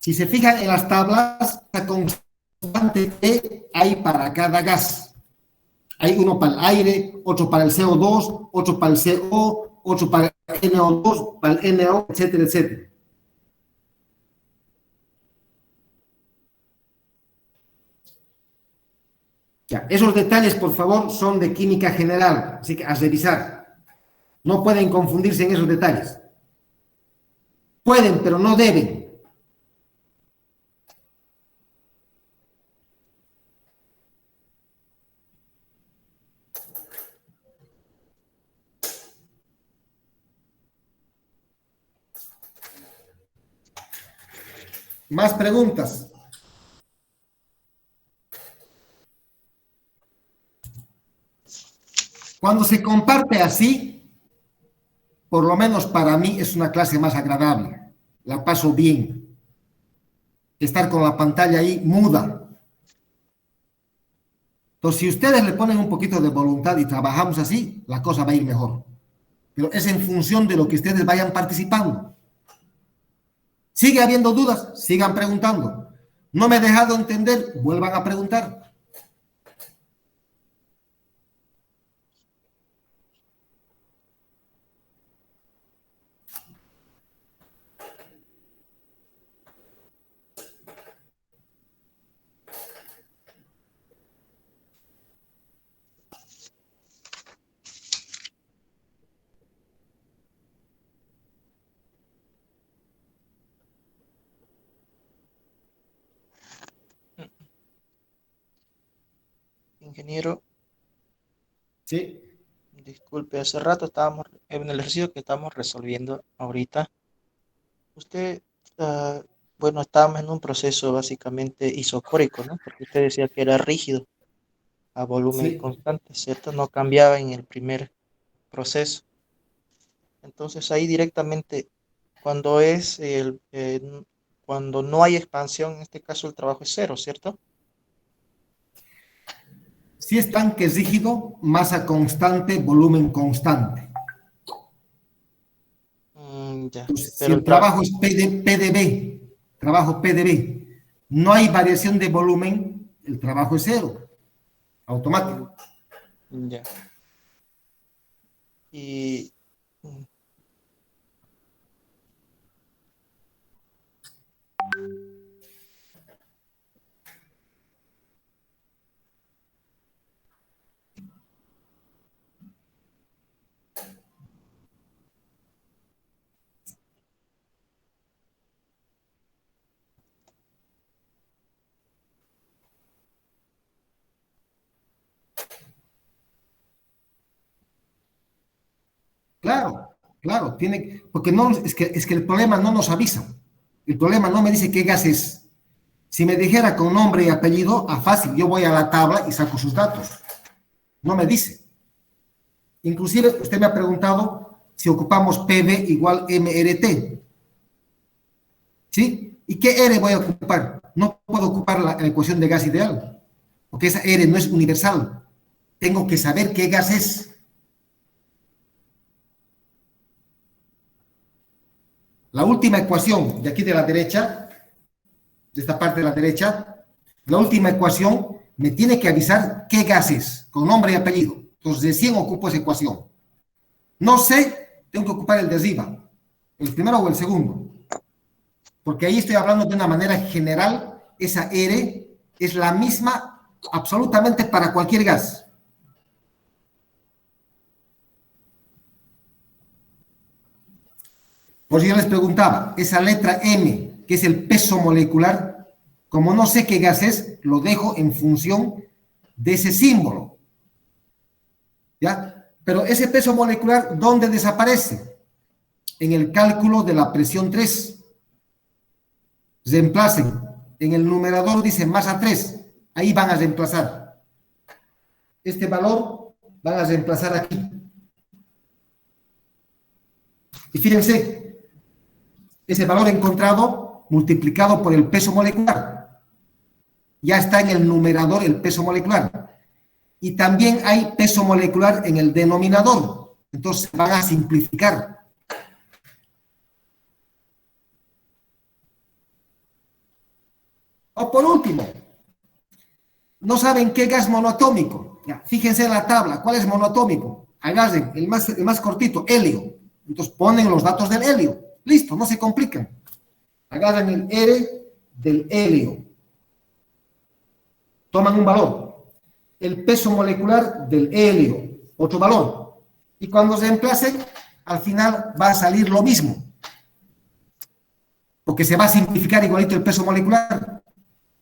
Si se fijan en las tablas, la constante E hay para cada gas. Hay uno para el aire, otro para el CO2, otro para el CO, otro para el NO2, para el NO, etcétera, etcétera. Ya, esos detalles, por favor, son de química general, así que a revisar. No pueden confundirse en esos detalles. Pueden, pero no deben. Más preguntas. Cuando se comparte así, por lo menos para mí es una clase más agradable. La paso bien. Estar con la pantalla ahí muda. Entonces, si ustedes le ponen un poquito de voluntad y trabajamos así, la cosa va a ir mejor. Pero es en función de lo que ustedes vayan participando. ¿Sigue habiendo dudas? Sigan preguntando. ¿No me he dejado entender? Vuelvan a preguntar. ingeniero. Sí, Disculpe, hace rato estábamos en el ejercicio que estamos resolviendo ahorita. Usted, ah, bueno, estábamos en un proceso básicamente isocórico, ¿no? Porque usted decía que era rígido a volumen sí. constante, ¿cierto? No cambiaba en el primer proceso. Entonces ahí directamente, cuando cuando no hay expansión, en este caso el trabajo es cero, ¿cierto? Si es tanque rígido, masa constante, volumen constante. Ya, Entonces, si pero el trabajo es PDB, trabajo PDB, no hay variación de volumen, el trabajo es cero, automático. ya. Y mm, Claro, claro, porque no, es que el problema no nos avisa. El problema no me dice qué gas es. Si me dijera con nombre y apellido, fácil, yo voy a la tabla y saco sus datos. No me dice. Inclusive, usted me ha preguntado si ocupamos PV igual MRT. ¿Sí? ¿Y qué R voy a ocupar? No puedo ocupar la ecuación de gas ideal, porque esa R no es universal. Tengo que saber qué gas es. La última ecuación de aquí de la derecha, de esta parte de la derecha, la última ecuación me tiene que avisar qué gas es, con nombre y apellido. Entonces, recién ocupo esa ecuación. No sé, tengo que ocupar el de arriba, el primero o el segundo, porque ahí estoy hablando de una manera general. Esa R es la misma absolutamente para cualquier gas. Por si yo les preguntaba, esa letra M, que es el peso molecular, como no sé qué gas es, lo dejo en función de ese símbolo. ¿Ya? Pero ese peso molecular, ¿dónde desaparece? En el cálculo de la presión 3. Reemplacen. En el numerador dice masa 3. Ahí van a reemplazar. Este valor van a reemplazar aquí. Y fíjense, ese valor encontrado multiplicado por el peso molecular. Ya está en el numerador el peso molecular. Y también hay peso molecular en el denominador. Entonces van a simplificar. O por último, no saben qué gas monoatómico. Ya, fíjense en la tabla, ¿cuál es monoatómico? Agarren el más cortito, helio. Entonces ponen los datos del helio. Listo, no se complican. Agarran el R del helio. Toman un valor. El peso molecular del helio, otro valor. Y cuando se reemplacen, al final va a salir lo mismo. Porque se va a simplificar igualito el peso molecular.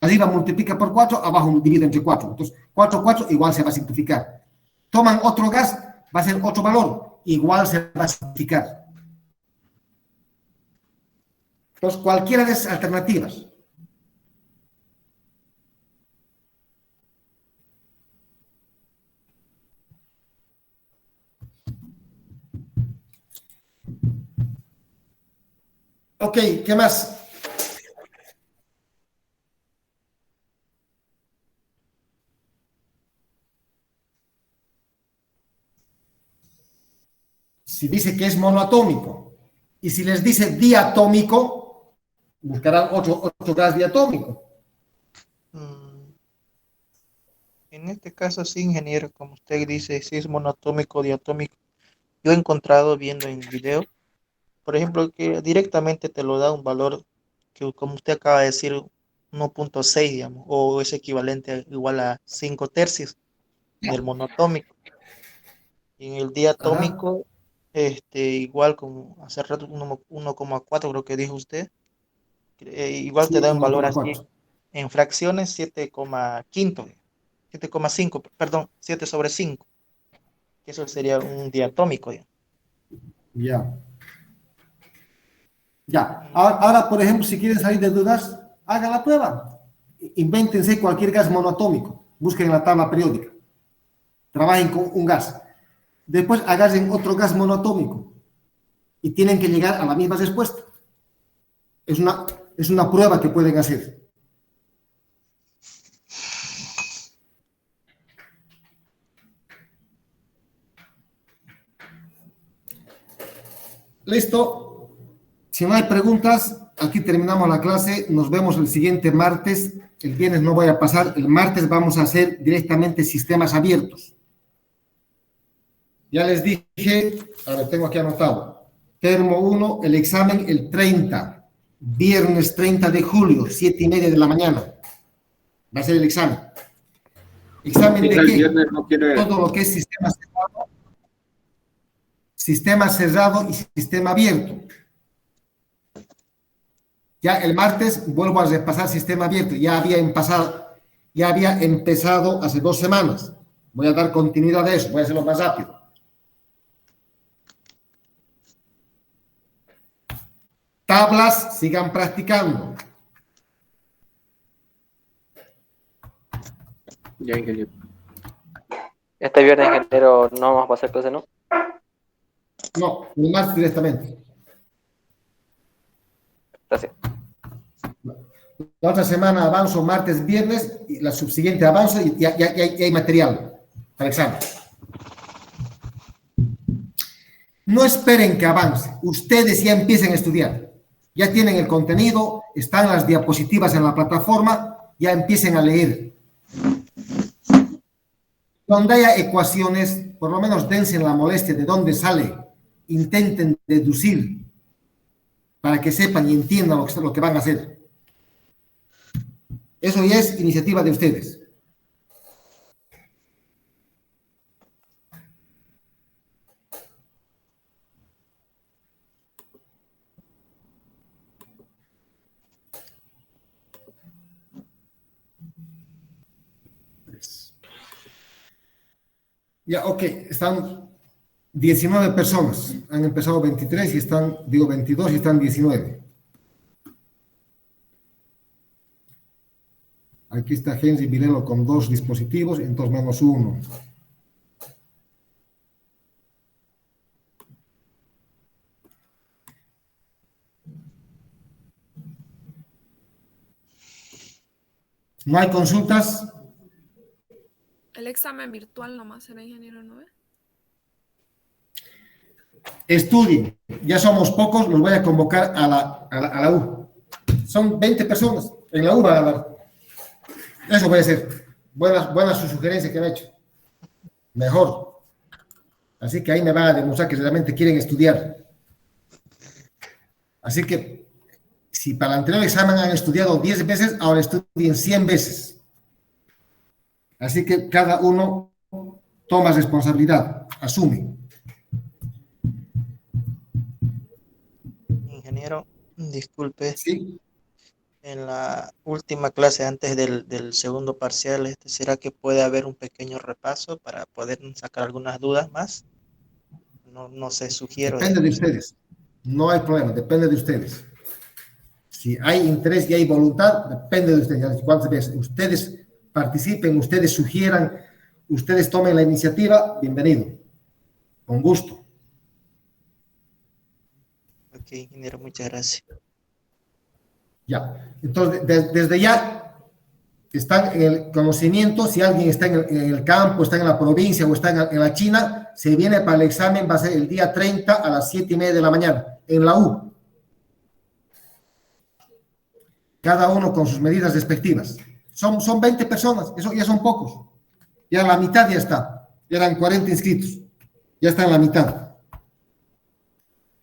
Arriba multiplica por 4, abajo divide entre 4. Entonces, 4 igual se va a simplificar. Toman otro gas, va a ser otro valor, igual se va a simplificar. Entonces, cualquiera de esas alternativas. Ok, ¿qué más? Si dice que es monoatómico y si les dice diatómico, buscarán otro gas diatómico. mm, en este caso, sí, ingeniero, como usted dice, si es monoatómico o diatómico, yo he encontrado viendo en video, por ejemplo, que directamente te lo da un valor que, como usted acaba de decir, 1.6, digamos, o es equivalente igual a 5 tercios del monoatómico. Y en el Ajá. diatómico, igual como hace rato 1,4 creo que dijo usted, igual te Sí, da un valor así 1,4. en fracciones 7,5. 7,5, perdón, 7/5. Eso sería un diatómico. Ya. Ya. Ya. Ahora, por ejemplo, si quieren salir de dudas, hagan la prueba. Invéntense cualquier gas monoatómico. Busquen la tabla periódica. Trabajen con un gas. Después agarren otro gas monoatómico. Y tienen que llegar a la misma respuesta. Es una prueba que pueden hacer. Listo. Si no hay preguntas, aquí terminamos la clase. Nos vemos el siguiente martes. El viernes no voy a pasar. El martes vamos a hacer directamente sistemas abiertos. Ya les dije, a ver, tengo aquí anotado. Termo 1, el examen el 30. Viernes 30 de julio, 7:30 de la mañana. Va a ser el examen. ¿Examen de El qué? viernes no quiere. Todo lo que es sistema cerrado y sistema abierto. Ya el martes vuelvo a repasar sistema abierto. Ya había empezado hace 2 semanas. Voy a dar continuidad a eso. Voy a hacerlo más rápido. Tablas, sigan practicando. Ya, ingeniero. Este viernes, ingeniero, no vamos a pasar clase, ¿no? No, el martes directamente. Gracias. La otra semana avanzo martes, viernes, y la subsiguiente avanzo y ya hay material para examen. No esperen que avance. Ustedes ya empiecen a estudiar. Ya tienen el contenido, están las diapositivas en la plataforma, ya empiecen a leer. Donde haya ecuaciones, por lo menos dense la molestia de dónde sale. Intenten deducir para que sepan y entiendan lo que van a hacer. Eso ya es iniciativa de ustedes. Ya, ok, están 19 personas. Han empezado 23 y están, 22 y están 19. Aquí está Henry Vilelo con 2 dispositivos, entonces -1. ¿No hay consultas? El examen virtual nomás será, ingeniero, ¿no ve? Estudien. Ya somos pocos, los voy a convocar a la U. Son 20 personas. En la U van a dar. Eso puede ser. Buena su sugerencia que me ha hecho. Mejor. Así que ahí me van a demostrar que realmente quieren estudiar. Así que, si para el anterior examen han estudiado 10 veces, ahora estudien 100 veces. Así que cada uno toma responsabilidad, asume. Ingeniero, disculpe. Sí. En la última clase antes del segundo parcial, ¿será que puede haber un pequeño repaso para poder sacar algunas dudas más? No sé, sugiero. Depende de ustedes. No hay problema, depende de ustedes. Si hay interés y hay voluntad, depende de ustedes. ¿Cuántas veces? Ustedes participen, ustedes sugieran, ustedes tomen la iniciativa, bienvenido. Con gusto. Ok, ingeniero, muchas gracias. Ya. Entonces, desde ya están en el conocimiento. Si alguien está en el campo, está en la provincia o está en la China, se viene para el examen, va a ser el día 30 a las 7:30 de la mañana, en la U. Cada uno con sus medidas respectivas. Son 20 personas, eso ya son pocos. Ya la mitad ya está. Ya eran 40 inscritos. Ya está en la mitad.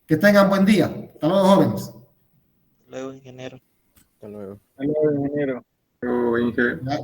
Que tengan buen día. Hasta luego, jóvenes. Hasta luego, ingeniero. Hasta luego. Hasta luego, ingeniero. Pero, ingeniero. Ya.